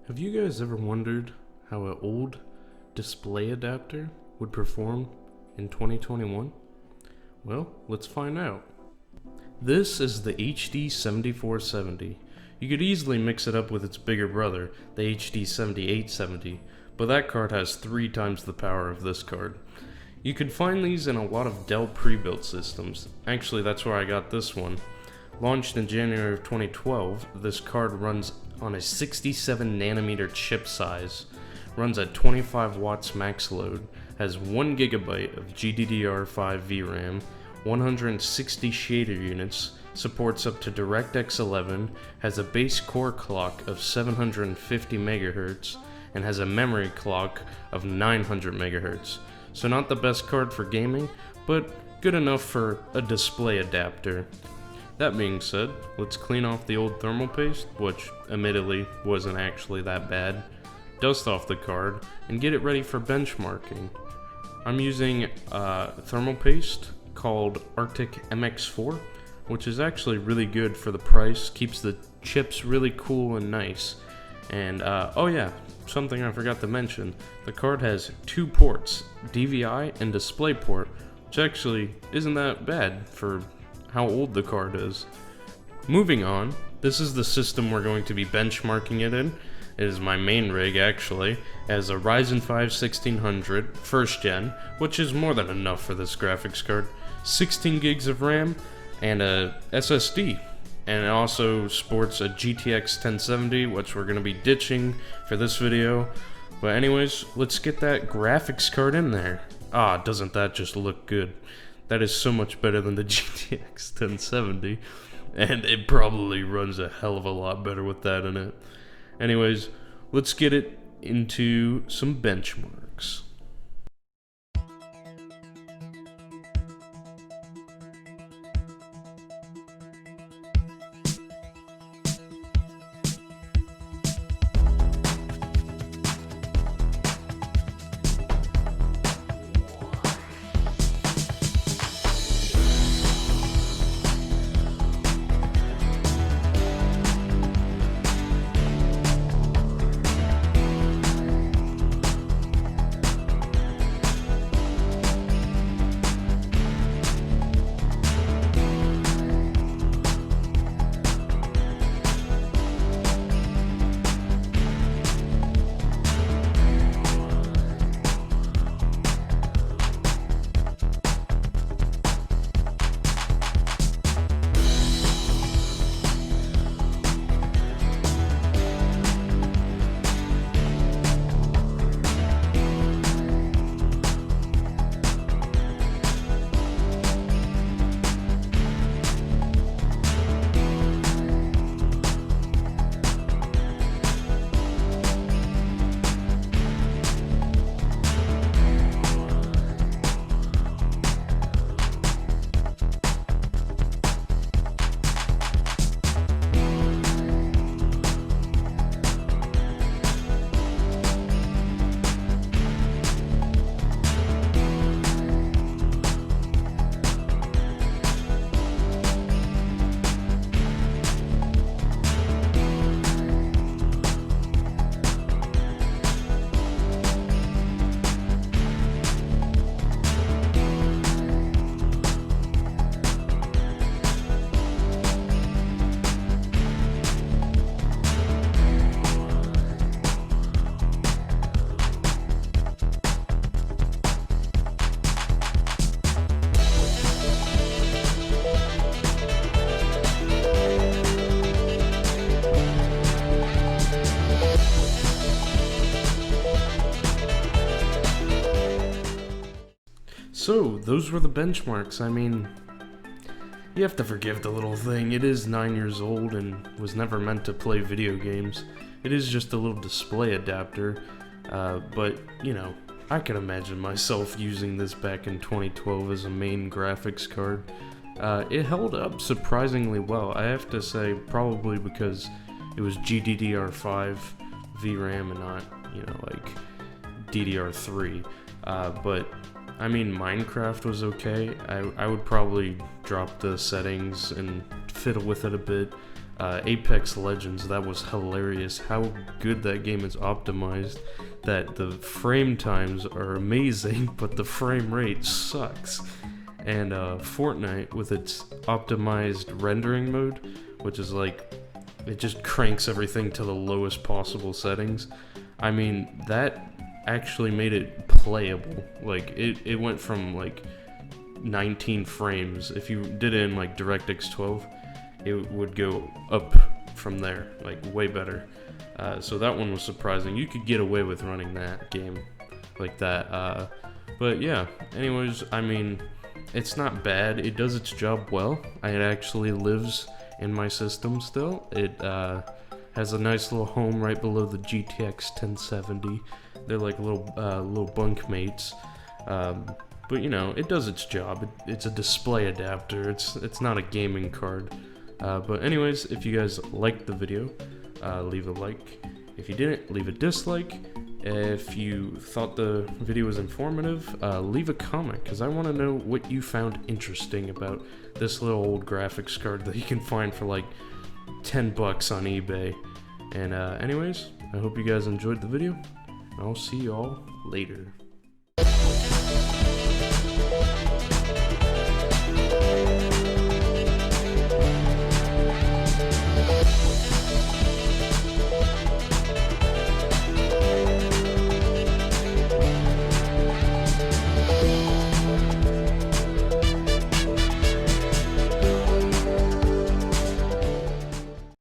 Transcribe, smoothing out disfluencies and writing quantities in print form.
Have you guys ever wondered how an old display adapter would perform in 2021? Well, let's find out. This is the HD7470. You could easily mix it up with its bigger brother, the HD7870, but that card has 3 times the power of this card. You could find these in a lot of Dell pre-built systems. Actually, that's where I got this one. Launched in January of 2012, this card runs on a 67 nanometer chip size, runs at 25 watts max load, has 1 gigabyte of GDDR5 VRAM, 160 shader units, supports up to DirectX 11, has a base core clock of 750 MHz, and has a memory clock of 900 MHz. So not the best card for gaming, but good enough for a display adapter. That being said, let's clean off the old thermal paste, which admittedly wasn't actually that bad, dust off the card, and get it ready for benchmarking. I'm using thermal paste called Arctic MX4, which is actually really good for the price, keeps the chips really cool and nice. And oh yeah, something I forgot to mention, the card has 2 ports, DVI and DisplayPort, which actually isn't that bad for how old the card is. Moving on, this is the system we're going to be benchmarking it in. It is my main rig actually. It has a Ryzen 5 1600 first gen, which is more than enough for this graphics card, 16 gigs of RAM, and a SSD. And it also sports a GTX 1070, which we're going to be ditching for this video. But anyways, let's get that graphics card in there. Ah, doesn't that just look good? That is so much better than the GTX 1070, and it probably runs a hell of a lot better with that in it. Anyways, let's get it into some benchmarks. So, those were the benchmarks. I mean, you have to forgive the little thing. It is 9 years old and was never meant to play video games. It is just a little display adapter, but, you know, I can imagine myself using this back in 2012 as a main graphics card. It held up surprisingly well, I have to say, probably because it was GDDR5 VRAM and not, you know, like DDR3. But I mean, Minecraft was okay. I would probably drop the settings and fiddle with it a bit. Apex Legends, that was hilarious. How good that game is optimized, that the frame times are amazing, but the frame rate sucks. And Fortnite, with its optimized rendering mode, which is like, it just cranks everything to the lowest possible settings. I mean, that actually made it playable. Like, it went from like 19 frames. If you did it in like DirectX 12, it would go up from there, like way better. So that one was surprising. You could get away with running that game like that. But yeah, anyways, I mean, it's not bad. It does its job well. It actually lives in my system still. It has a nice little home right below the GTX 1070. They're like little bunk mates. But you know, it does its job. It's a display adapter. It's not a gaming card. But anyways, if you guys liked the video, leave a like. If you didn't, leave a dislike. If you thought the video was informative, leave a comment, because I want to know what you found interesting about this little old graphics card that you can find for like $10 on eBay. And anyways, I hope you guys enjoyed the video. I'll see y'all later.